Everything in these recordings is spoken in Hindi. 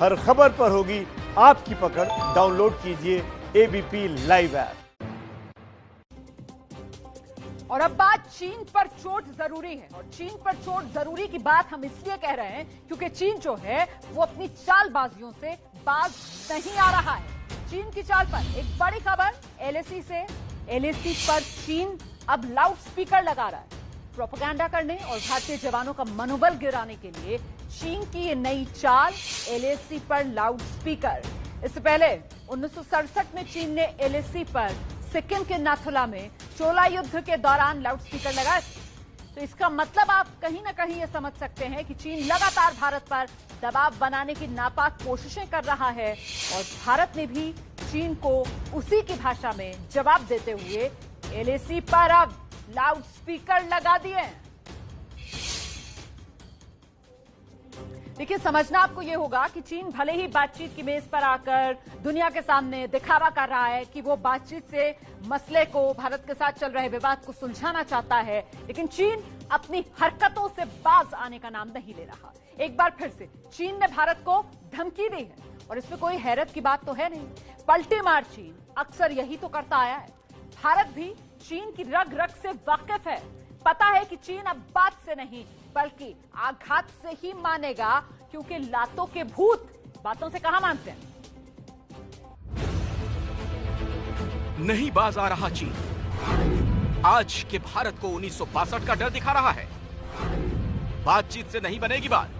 हर खबर पर होगी आपकी पकड़। डाउनलोड कीजिए एबीपी लाइव ऐप। और अब बात चीन पर चोट जरूरी है, और चीन पर चोट जरूरी की बात हम इसलिए कह रहे हैं क्योंकि चीन जो है वो अपनी चालबाजियों से बाज नहीं आ रहा है। चीन की चाल पर एक बड़ी खबर एलएसी से। एलएसी पर चीन अब लाउड स्पीकर लगा रहा है। प्रोपेगेंडा करने और भारतीय जवानों का मनोबल गिराने के लिए चीन की ये नई चाल, एलएसी पर लाउड स्पीकर। इससे पहले 1967 में चीन ने एलएसी पर सिक्किम के नाथुला में चोला युद्ध के दौरान लाउड स्पीकर लगाए थे। तो इसका मतलब आप कहीं ना कहीं ये समझ सकते हैं कि चीन लगातार भारत पर दबाव बनाने की नापाक कोशिशें कर रहा है, और भारत ने भी चीन को उसी की भाषा में जवाब देते हुए एलएसी पर अब लाउड स्पीकर लगा दिए। देखिए, समझना आपको यह होगा कि चीन भले ही बातचीत की मेज पर आकर दुनिया के सामने दिखावा कर रहा है कि वो बातचीत से मसले को, भारत के साथ चल रहे विवाद को सुलझाना चाहता है, लेकिन चीन अपनी हरकतों से बाज आने का नाम नहीं ले रहा। एक बार फिर से चीन ने भारत को धमकी दी है, और इसमें कोई हैरत की बात तो है नहीं। पलटी मार चीन अक्सर यही तो करता आया है। भारत भी चीन की रग रग से वाकिफ है। पता है कि चीन अब बात से नहीं बल्कि आघात से ही मानेगा, क्योंकि लातों के भूत बातों से कहां मानते हैं। नहीं बाज आ रहा चीन। आज के भारत को 1962 का डर दिखा रहा है। बातचीत से नहीं बनेगी बात।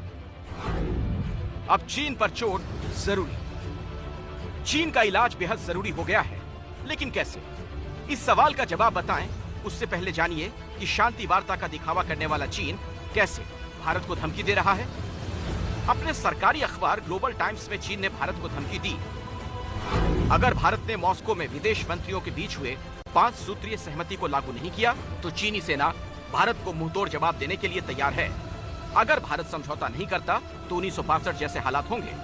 अब चीन पर चोट जरूरी। चीन का इलाज बेहद जरूरी हो गया है, लेकिन कैसे? इस सवाल का जवाब बताएं उससे पहले जानिए कि शांति वार्ता का दिखावा करने वाला चीन कैसे भारत को धमकी दे रहा है। अपने सरकारी अखबार ग्लोबल टाइम्स में चीन ने भारत को धमकी दी। अगर भारत ने मॉस्को में विदेश मंत्रियों के बीच हुए 5 सूत्रीय सहमति को लागू नहीं किया तो चीनी सेना भारत को मुंहतोड़ जवाब देने के लिए तैयार है। अगर भारत समझौता नहीं करता तो 1962 जैसे हालात होंगे।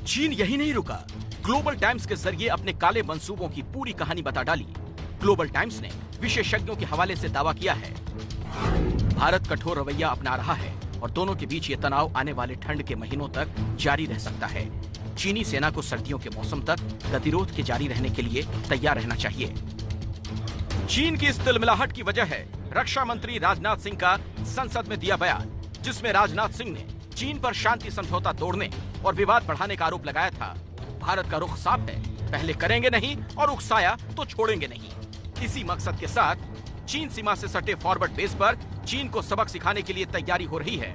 चीन यही नहीं रुका। ग्लोबल टाइम्स के जरिए अपने काले मंसूबों की पूरी कहानी बता डाली। ग्लोबल टाइम्स ने विशेषज्ञों के हवाले से दावा किया है भारत कठोर रवैया अपना रहा है, और दोनों के बीच ये तनाव आने वाले ठंड के महीनों तक जारी रह सकता है। चीनी सेना को सर्दियों के मौसम तक गतिरोध के जारी रहने के लिए तैयार रहना चाहिए। चीन की इस तिलमिलाहट की वजह है रक्षा मंत्री राजनाथ सिंह का संसद में दिया बयान, जिसमें राजनाथ सिंह ने चीन पर शांति समझौता तोड़ने और विवाद बढ़ाने का आरोप लगाया था। भारत का रुख साफ है, पहले करेंगे नहीं और उकसाया तो छोड़ेंगे नहीं। इसी मकसद के साथ चीन सीमा से सटे फॉरवर्ड बेस पर चीन को सबक सिखाने के लिए तैयारी हो रही है।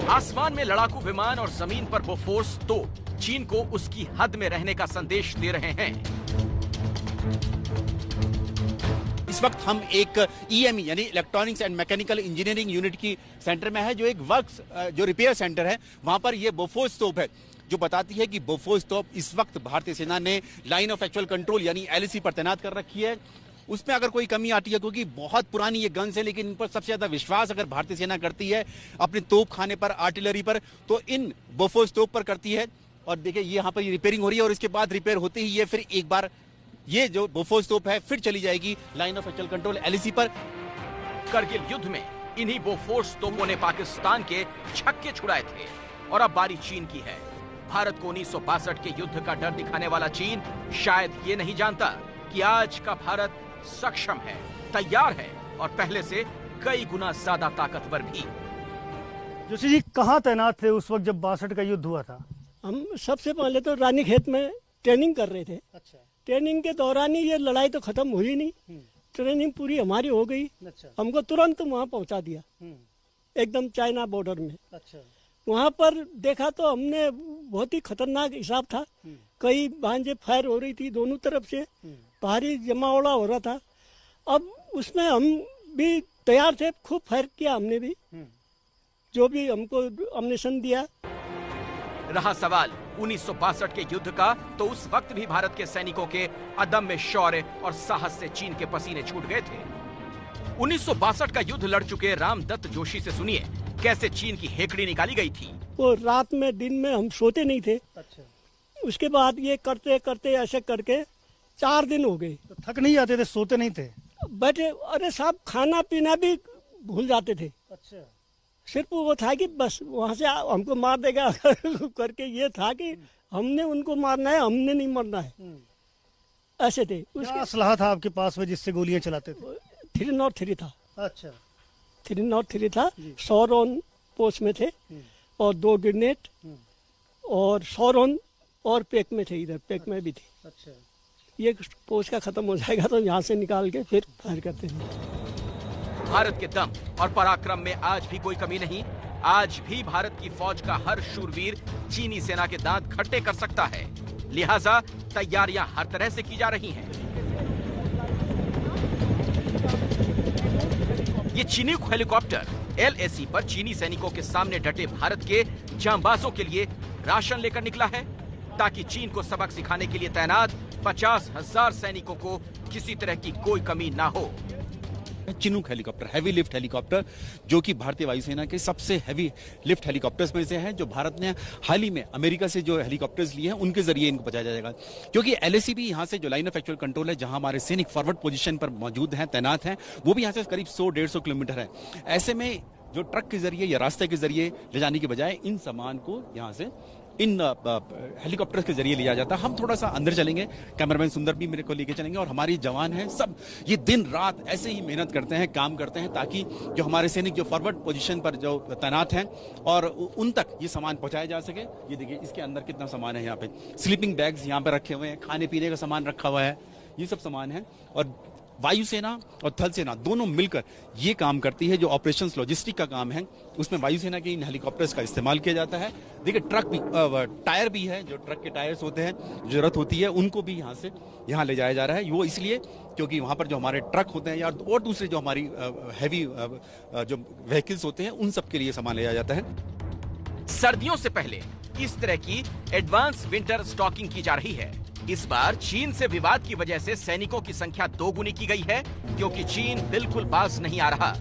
आसमान में लड़ाकू विमान और जमीन पर बोफोर्स तोप चीन को उसकी हद में रहने का संदेश दे रहे हैं। इस वक्त हम एक ईएमई यानी electronics and mechanical engineering unit की सेंटर में है, जो एक वर्क्स जो रिपेयर सेंटर है। वहां पर ये बोफोर्स तोप है, जो बताती है कि बोफोर्स तोप इस वक्त भारतीय सेना ने लाइन ऑफ एक्चुअल कंट्रोल यानी एलएसी पर तैनात कर रखी है। उसमें अगर कोई कमी आती है, क्योंकि बहुत पुरानी ये गन्स है, लेकिन इन पर सबसे ज्यादा विश्वास अगर भारतीय सेना करती है अपने तोप खाने पर, आर्टिलरी पर, तो इन बोफोर्स तोप पर करती है। और देखिए ये यहाँ पर रिपेयरिंग हो रही है, और इसके बाद रिपेयर होते ही ये फिर एक बार ये जो बोफोर्स तोप है फिर चली जाएगी line of actual control LAC पर। करगिल युद्ध में इन्हीं बोफोर्स तोपों ने पाकिस्तान के छक्के छुड़ाए थे, और अब बारी चीन की है। भारत को 1962 के युद्ध का डर दिखाने वाला चीन शायद ये नहीं जानता कि आज का भारत सक्षम है, तैयार है, और पहले से कई गुना ज्यादा ताकतवर भी। जोशी जी कहाँ तैनात थे उस वक्त जब 62 का युद्ध हुआ था? हम सबसे पहले तो रानीखेत में ट्रेनिंग कर रहे थे। अच्छा। ट्रेनिंग के दौरान ही ये लड़ाई तो खत्म हुई नहीं, ट्रेनिंग पूरी हमारी हो गई। अच्छा। हमको तुरंत वहाँ पहुँचा दिया, एकदम चाइना बॉर्डर में। अच्छा। वहाँ पर देखा तो हमने बहुत ही खतरनाक हिसाब था। कई भांजे फायर हो रही थी दोनों तरफ से, भारी जमावड़ा हो रहा था। अब उसमें हम भी तैयार थे, खूब फायर किया हमने भी, जो भी हमको अम्नेशन दिया। रहा सवाल 1962 के युद्ध का, तो उस वक्त भी भारत के सैनिकों के अदम्य शौर्य और साहस से चीन के पसीने छूट गए थे। 1962 का युद्ध लड़ चुके रामदत्त जोशी से सुनिए कैसे चीन की हेकड़ी निकाली गई थी। वो रात में दिन में हम सोते नहीं थे। अच्छा। उसके बाद ये करते करते ऐसे करके 4 दिन हो गए। तो थक नहीं जाते थे? सोते नहीं थे? बैठे, अरे साहब खाना पीना भी भूल जाते थे। अच्छा, सिर्फ वो था कि बस वहां से हमको मार देगा करके ये था कि हमने उनको मारना है, हमने नहीं मरना है, ऐसे थे। क्या असलहा था आपके पास में जिससे गोलियां चलाते थे? 303 था। अच्छा, 303 था। 100 राउंड पोस्ट में थे और 2 ग्रेनेड और 100 राउंड और पैक में थे, इधर पैक में भी थे। अच्छा, ये पोस्ट का खत्म हो जाएगा तो यहाँ से निकाल के फिर फायर करते हैं। भारत के दम और पराक्रम में आज भी कोई कमी नहीं। आज भी भारत की फौज का हर शूरवीर चीनी सेना के दांत खट्टे कर सकता है। लिहाजा तैयारियां हर तरह से की जा रही हैं। ये चीनी हेलीकॉप्टर LAC पर चीनी सैनिकों के सामने डटे भारत के जांबाजों के लिए राशन लेकर निकला है, ताकि चीन को सबक सिखाने के लिए तैनात 50,000 सैनिकों को किसी तरह की कोई कमी ना हो। Chinook helicopter, heavy lift helicopter, जो कि भारतीय वायुसेना के सबसे हैवी लिफ्ट हेलीकॉप्टर्स में से है, जो भारत ने हाल ही में अमेरिका से जो हेलीकॉप्टर्स लिए हैं उनके जरिए इनको बचाया जाएगा। क्योंकि LAC भी यहाँ से जो लाइन ऑफ एक्चुअल कंट्रोल है, जहां हमारे सैनिक फॉरवर्ड पोजीशन पर मौजूद हैं, तैनात हैं, वो भी यहाँ से करीब 100-150 किलोमीटर है। ऐसे में जो ट्रक के जरिए या रास्ते के जरिए ले जाने के बजाय इन सामान को यहाँ से इन हेलीकॉप्टर के जरिए लिया जाता है। हम थोड़ा सा अंदर चलेंगे, कैमरामैन सुंदर भी मेरे को लेके चलेंगे, और हमारी जवान हैं सब ये दिन रात ऐसे ही मेहनत करते हैं, काम करते हैं, ताकि जो हमारे सैनिक जो फॉरवर्ड पोजीशन पर जो तैनात हैं और उन तक ये सामान पहुंचाया जा सके। ये देखिए इसके अंदर कितना सामान है, यहाँ पे स्लीपिंग बैग्स यहाँ पे रखे हुए हैं, खाने पीने का सामान रखा हुआ है, ये सब सामान है। और वायुसेना और थल सेना दोनों मिलकर ये काम करती है। जो ऑपरेशंस लॉजिस्टिक का काम है उसमें वायुसेना के इन हेलीकॉप्टर्स का इस्तेमाल किया जाता है। देखिए ट्रक भी, टायर भी है, जो ट्रक के टायर्स होते हैं, जरूरत होती है उनको भी यहाँ से यहाँ ले जाया जा रहा है। वो इसलिए क्योंकि वहाँ पर जो हमारे ट्रक होते हैं या और दूसरे जो हमारी हैवी जो व्हीकल्स होते हैं उन सब के लिए सामान ले जाया जाता है। सर्दियों से पहले इस तरह की एडवांस विंटर स्टॉकिंग की जा रही है। इस बार चीन से विवाद की वजह से सैनिकों की संख्या 2 गुनी की गई है, क्योंकि चीन बिल्कुल बाज नहीं आ रहा।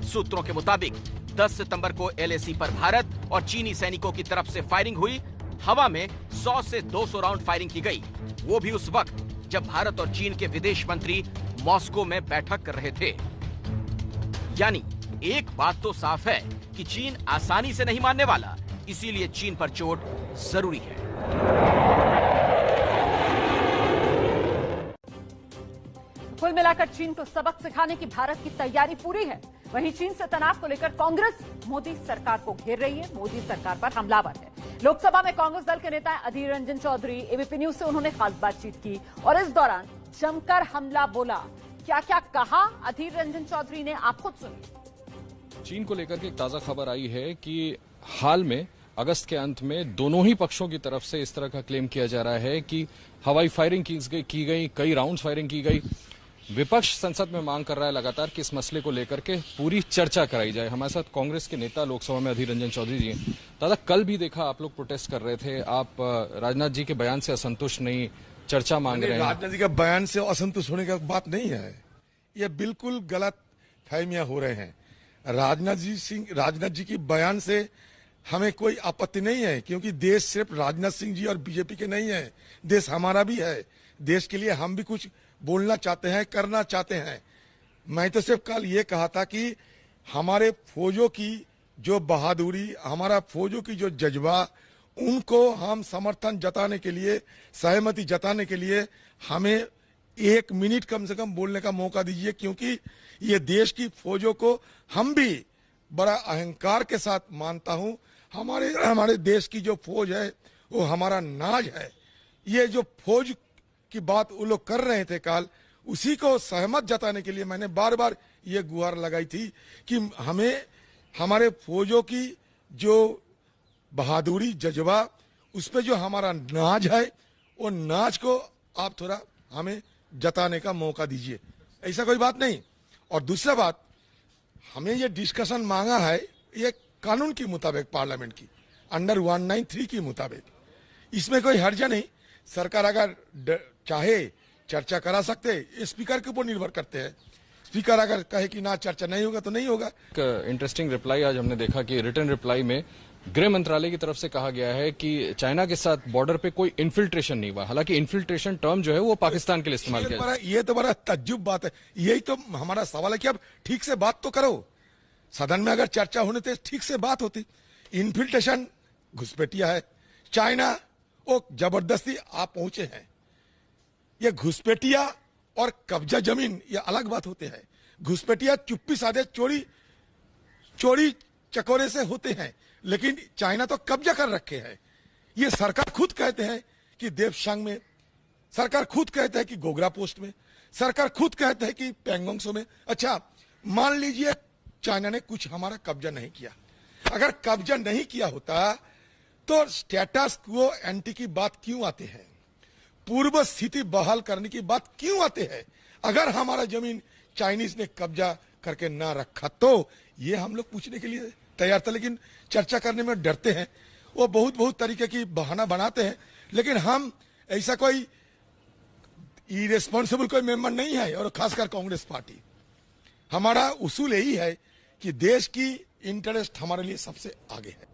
सूत्रों के मुताबिक 10 सितंबर को LAC पर भारत और चीनी सैनिकों की तरफ से फायरिंग हुई। हवा में 100 से 200 राउंड फायरिंग की गई, वो भी उस वक्त जब भारत और चीन के विदेश मंत्री मॉस्को में बैठक कर रहे थे। यानी एक बात तो साफ है कि चीन आसानी से नहीं मानने वाला, इसीलिए चीन पर चोट जरूरी है। कुल मिलाकर चीन को सबक सिखाने की भारत की तैयारी पूरी है। वहीं चीन से तनाव को लेकर कांग्रेस मोदी सरकार को घेर रही है, मोदी सरकार पर हमलावर है। लोकसभा में कांग्रेस दल के नेता अधीर रंजन चौधरी, ABP न्यूज से उन्होंने खास बातचीत की और इस दौरान जमकर हमला बोला। क्या क्या कहा अधीर रंजन चौधरी ने, आप खुद सुनिए। चीन को लेकर के एक ताजा खबर आई है कि हाल में अगस्त के अंत में दोनों ही पक्षों की तरफ से इस तरह का क्लेम किया जा रहा है कि हवाई फायरिंग की गई, कई राउंड्स फायरिंग की गई। विपक्ष संसद में मांग कर रहा है लगातार कि इस मसले को लेकर के पूरी चर्चा कराई जाए। हमारे साथ कांग्रेस के नेता लोकसभा में अधीर रंजन चौधरी जी हैं। दादा, कल भी देखा आप लोग प्रोटेस्ट कर रहे थे, आप राजनाथ जी के बयान से असंतुष्ट नहीं, चर्चा मांग रहे हैं। राजनाथ जी का बयान से असंतुष्ट होने का बात नहीं है, यह बिल्कुल गलत फहमियां हो रहे हैं। राजनाथ जी की बयान से हमें कोई आपत्ति नहीं है, क्योंकि देश सिर्फ राजनाथ सिंह जी और बीजेपी के नहीं है, देश हमारा भी है। देश के लिए हम भी कुछ बोलना चाहते हैं, करना चाहते हैं। मैं तो सिर्फ कल ये कहा था कि हमारे फौजों की जो बहादुरी, हमारा फौजों की जो जज्बा, उनको हम समर्थन जताने के लिए, सहमति जताने के लिए हमें 1 मिनट कम से कम बोलने का मौका दीजिए, क्योंकि ये देश की फौजों को हम भी बड़ा अहंकार के साथ मानता हूं। हमारे देश की जो फौज है वो हमारा नाज है। ये जो फौज की बात वो लोग कर रहे थे कल, उसी को सहमत जताने के लिए मैंने बार बार ये गुहार लगाई थी कि हमें हमारे फौजों की जो बहादुरी, जज्बा, उस पर जो हमारा नाज है, वो नाज को आप थोड़ा हमें जताने का मौका दीजिए, ऐसा कोई बात नहीं। और दूसरा बात, हमें ये डिस्कशन मांगा है ये कानून के मुताबिक, पार्लियामेंट की अंडर 193 के मुताबिक, इसमें कोई हर्जा नहीं। सरकार अगर चाहे चर्चा करा सकते, स्पीकर के ऊपर निर्भर करते हैं। स्पीकर अगर कहे कि ना चर्चा नहीं होगा तो नहीं होगा। एक इंटरेस्टिंग रिप्लाई आज हमने देखा कि रिटर्न रिप्लाई में गृह मंत्रालय की तरफ से कहा गया है कि चाइना के साथ बॉर्डर पे कोई इन्फिल्ट्रेशन नहीं हुआ। हालांकि इन्फिल्ट्रेशन टर्म जो है वो पाकिस्तान के लिए इस्तेमाल किया जाता है। ये तो बड़ा तज्जुब बात है। यही तो हमारा सवाल है कि अब ठीक से बात तो करो। सदन में अगर चर्चा होने तो ठीक से बात होती। इन्फिल्ट्रेशन घुसपैठिया है। चाइना वो जबरदस्ती आप पहुंचे हैं। ये घुसपैठिया और कब्जा जमीन ये अलग बात होते हैं। घुसपैठिया चुप्पी साधे चोरी चकोरे से होते हैं, लेकिन चाइना तो कब्जा कर रखे हैं। ये सरकार खुद कहते हैं कि देवशांग में, सरकार खुद कहते हैं कि गोगरा पोस्ट में, सरकार खुद कहते हैं कि पेंगोंगसो में। अच्छा, मान लीजिए चाइना ने कुछ हमारा कब्जा नहीं किया। अगर कब्जा नहीं किया होता तो स्टेटस क्वो एंटी की बात क्यों आते हैं? पूर्व स्थिति बहाल करने की बात क्यों आते हैं? अगर हमारा जमीन चाइनीज ने कब्जा करके ना रखा तो ये हम लोग पूछने के लिए तैयार थे, लेकिन चर्चा करने में डरते हैं। वो बहुत तरीके की बहाना बनाते हैं, लेकिन हम ऐसा कोई इरेस्पॉन्सिबल कोई मेंबर नहीं है। और खासकर कांग्रेस पार्टी, हमारा उसूल यही है कि देश की इंटरेस्ट हमारे लिए सबसे आगे है।